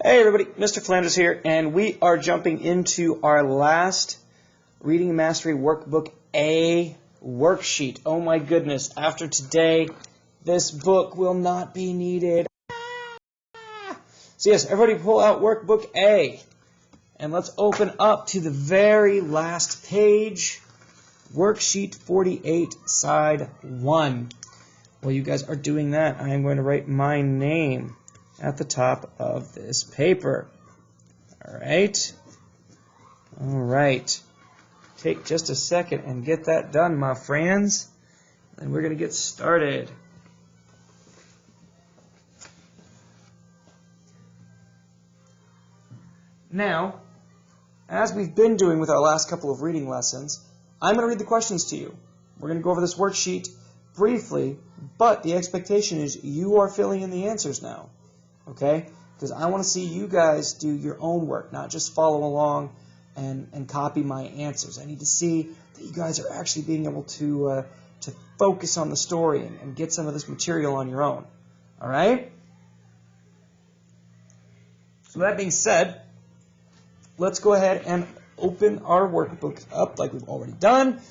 Hey everybody, Mr. Flanders here, and we are jumping into our last Reading Mastery Workbook A worksheet. Oh my goodness, after today, this book will not be needed. So yes, everybody pull out Workbook A, and let's open up to the very last page, Worksheet 48, Side 1. While you guys are doing that, I am going to write my name at the top of this paper. All right. Take just a second and get that done, my friends. And we're going to get started. Now, as we've been doing with our last couple of reading lessons, I'm going to read the questions to you. We're going to go over this worksheet briefly, but the expectation is you are filling in the answers now. Okay? Because I want to see you guys do your own work, not just follow along and copy my answers. I need to see that you guys are actually being able to focus on the story and get some of this material on your own. All right? So that being said, let's go ahead and open our workbook up like we've already done.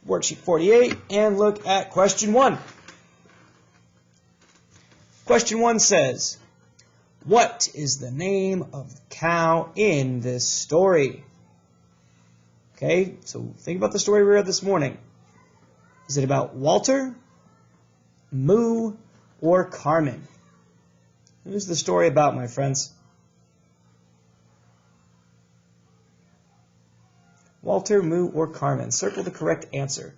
Worksheet 48, and look at question 1. Question 1 says, what is the name of the cow in this story? Okay, so think about the story we read this morning. Is it about Walter, Moo, or Carmen? Who's the story about, my friends? Walter, Moo, or Carmen. Circle the correct answer.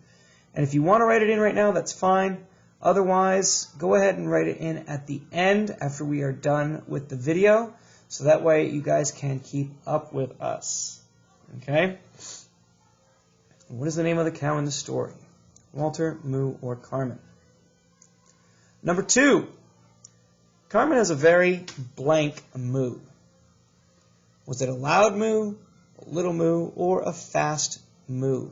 And if you want to write it in right now, that's fine. Otherwise, go ahead and write it in at the end after we are done with the video, so that way you guys can keep up with us. Okay? What is the name of the cow in the story? Walter, Moo, or Carmen? Number 2. Carmen has a very blank moo. Was it a loud moo, a little moo, or a fast moo?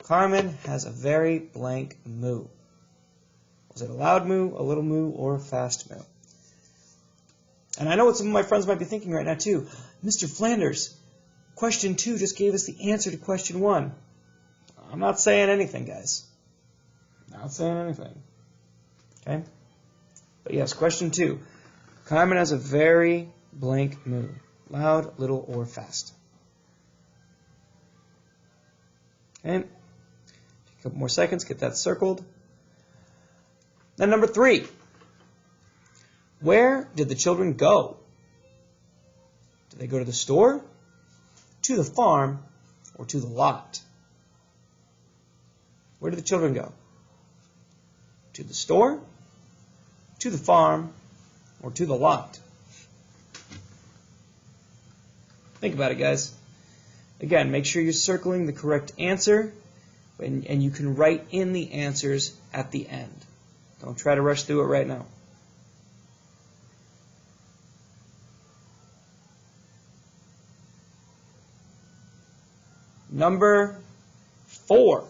Carmen has a very blank moo. Was it a loud moo, a little moo, or a fast moo? And I know what some of my friends might be thinking right now too. Mr. Flanders, question 2 just gave us the answer to question 1. I'm not saying anything, guys. Not saying anything. Okay? But yes, question 2. Carmen has a very blank moo. Loud, little, or fast. Okay? A couple more seconds, get that circled. Then number 3. Where did the children go? Did they go to the store, to the farm, or to the lot? Where did the children go? To the store, to the farm, or to the lot? Think about it, guys. Again, make sure you're circling the correct answer, and you can write in the answers at the end. Don't try to rush through it right now. Number 4.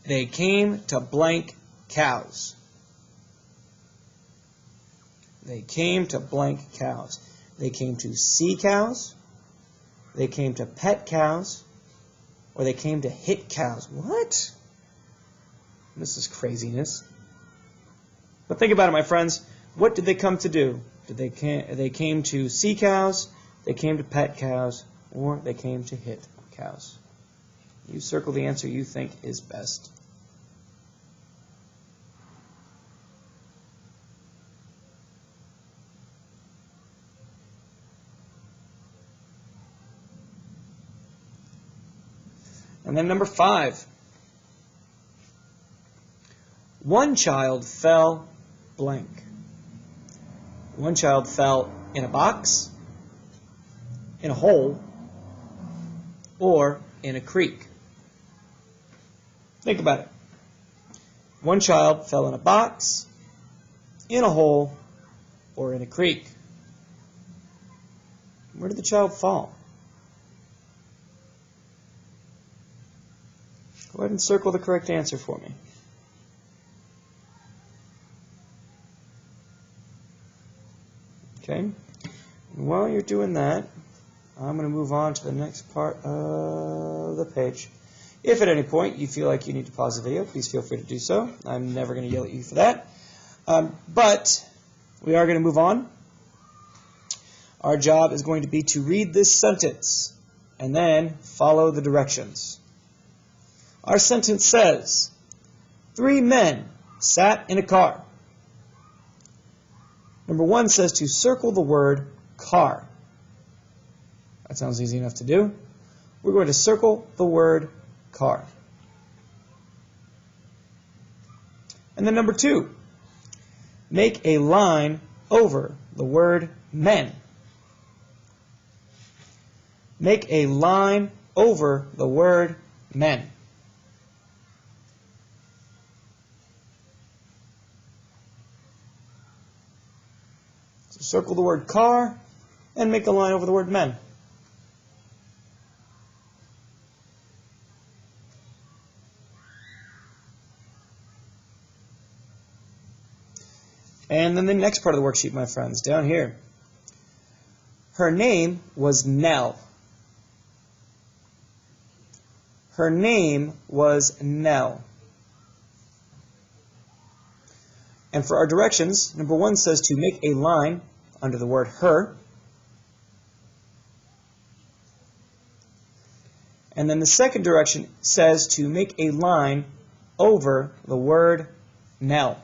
They came to blank cows. They came to blank cows. They came to see cows. They came to pet cows, or they came to hit cows. What? This is craziness. But think about it, my friends. What did they come to do? They came to see cows, they came to pet cows, or they came to hit cows. You circle the answer you think is best. And then number 5. One child fell blank. One child fell in a box, in a hole, or in a creek. Think about it. One child fell in a box, in a hole, or in a creek. Where did the child fall? Go ahead and circle the correct answer for me. Okay. And while you're doing that, I'm going to move on to the next part of the page. If at any point you feel like you need to pause the video, please feel free to do so. I'm never going to yell at you for that. But we are going to move on. Our job is going to be to read this sentence and then follow the directions. Our sentence says, 3 men sat in a car. Number 1 says to circle the word car. That sounds easy enough to do. We're going to circle the word car. And then number 2, make a line over the word men. Make a line over the word men. So circle the word car and make a line over the word men. And then the next part of the worksheet, my friends, down here. Her name was Nell. Her name was Nell. And for our directions, number 1 says to make a line under the word her. And then the second direction says to make a line over the word Nell.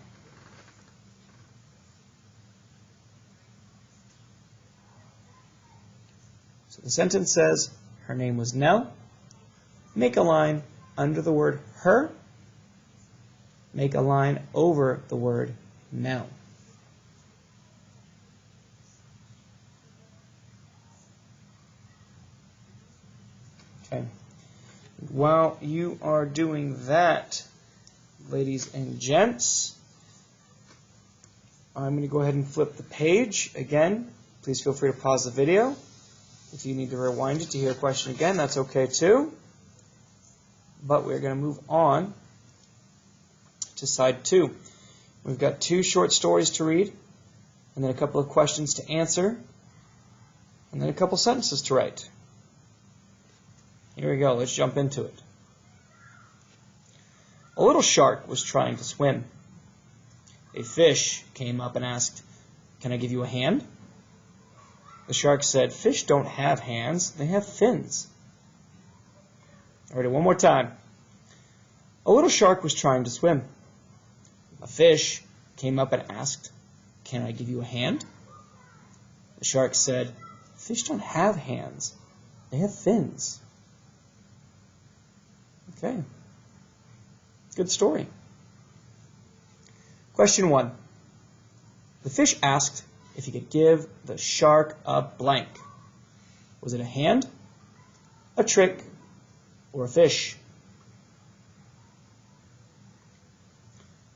So the sentence says, her name was Nell. Make a line under the word her. Make a line over the word Nell. Okay. While you are doing that, ladies and gents, I'm going to go ahead and flip the page again. Please feel free to pause the video. If you need to rewind it to hear a question again, that's okay too. But we're going to move on to side 2. We've got 2 short stories to read, and then a couple of questions to answer, and then a couple sentences to write. Here we go. Let's jump into it. A little shark was trying to swim. A fish came up and asked, "Can I give you a hand?" The shark said, "Fish don't have hands, they have fins." All right, one more time. A little shark was trying to swim. A fish came up and asked, "Can I give you a hand?" The shark said, "Fish don't have hands, they have fins." Okay, good story. Question 1. The fish asked if he could give the shark a blank. Was it a hand, a trick, or a fish?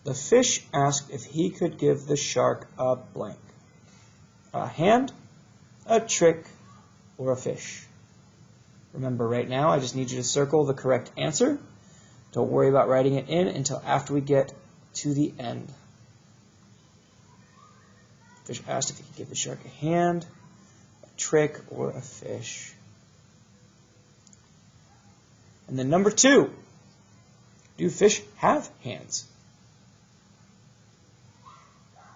The fish asked if he could give the shark a blank. A hand, a trick, or a fish? Remember, right now, I just need you to circle the correct answer. Don't worry about writing it in until after we get to the end. Fish asked if he could give the shark a hand, a trick, or a fish. And then number 2, do fish have hands?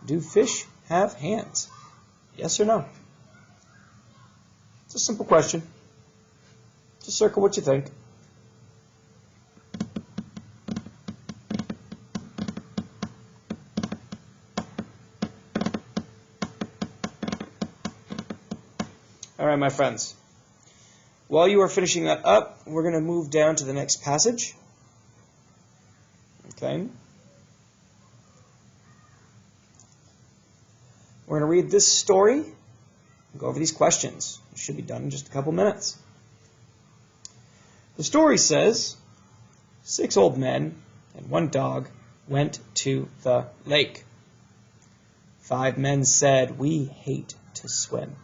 Do fish have hands? Yes or no? It's a simple question. Just circle what you think. All right, my friends. While you are finishing that up, we're going to move down to the next passage. Okay. We're going to read this story and go over these questions. It should be done in just a couple minutes. The story says, 6 old men and 1 dog went to the lake. 5 men said, "We hate to swim."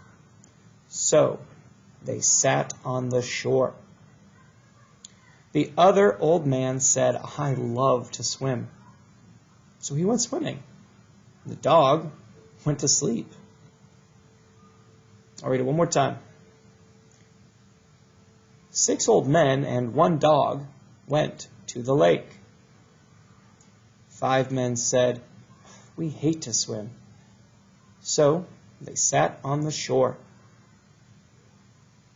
So they sat on the shore. The other old man said, "I love to swim." So he went swimming. The dog went to sleep. I'll read it one more time. 6 old men and 1 dog went to the lake. 5 men said, "We hate to swim." So they sat on the shore.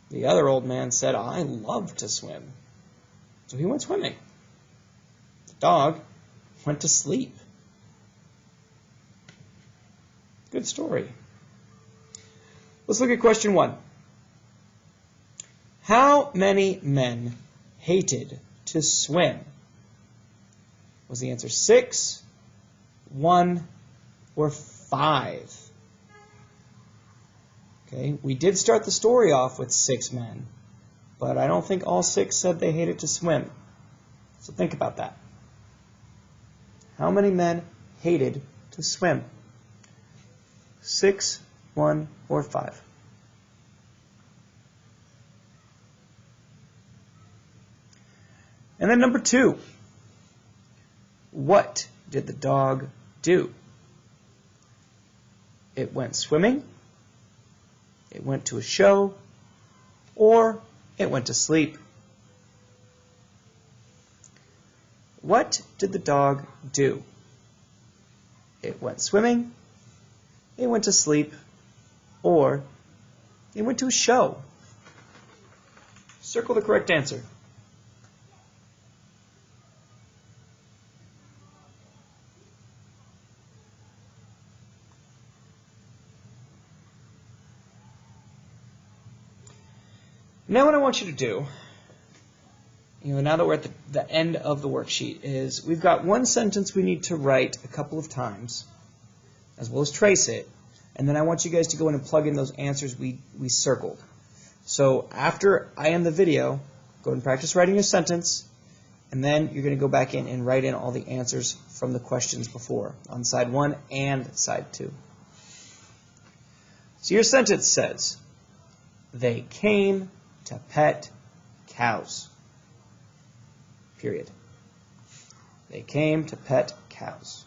The other old man said, "I love to swim." So he went swimming. The dog went to sleep. Good story. Let's look at question 1. How many men hated to swim? Was the answer 6, 1, or 5? Okay, we did start the story off with 6 men, but I don't think all 6 said they hated to swim. So think about that. How many men hated to swim? 6, 1, or 5? And then number 2. What did the dog do? It went swimming, it went to a show, or it went to sleep. What did the dog do? It went swimming, it went to sleep, or it went to a show. Circle the correct answer. Now what I want you to do, now that we're at the end of the worksheet, is we've got one sentence we need to write a couple of times, as well as trace it, and then I want you guys to go in and plug in those answers we circled. So after I end the video, go and practice writing your sentence, and then you're going to go back in and write in all the answers from the questions before, on side 1 and side 2. So your sentence says, "They came to pet cows." Period. They came to pet cows.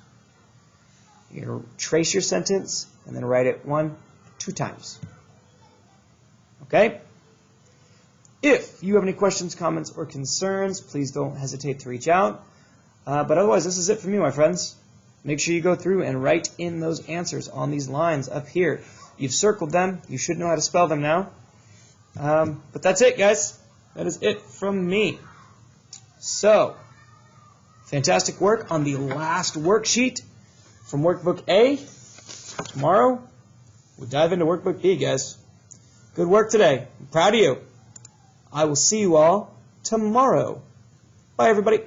You're going to trace your sentence and then write it 1, 2 times. Okay? If you have any questions, comments, or concerns, please don't hesitate to reach out. But otherwise, this is it from me, my friends. Make sure you go through and write in those answers on these lines up here. You've circled them. You should know how to spell them now. But that's it, guys. That is it from me. So, fantastic work on the last worksheet from Workbook A. Tomorrow, we'll dive into Workbook B, guys. Good work today. I'm proud of you. I will see you all tomorrow. Bye, everybody.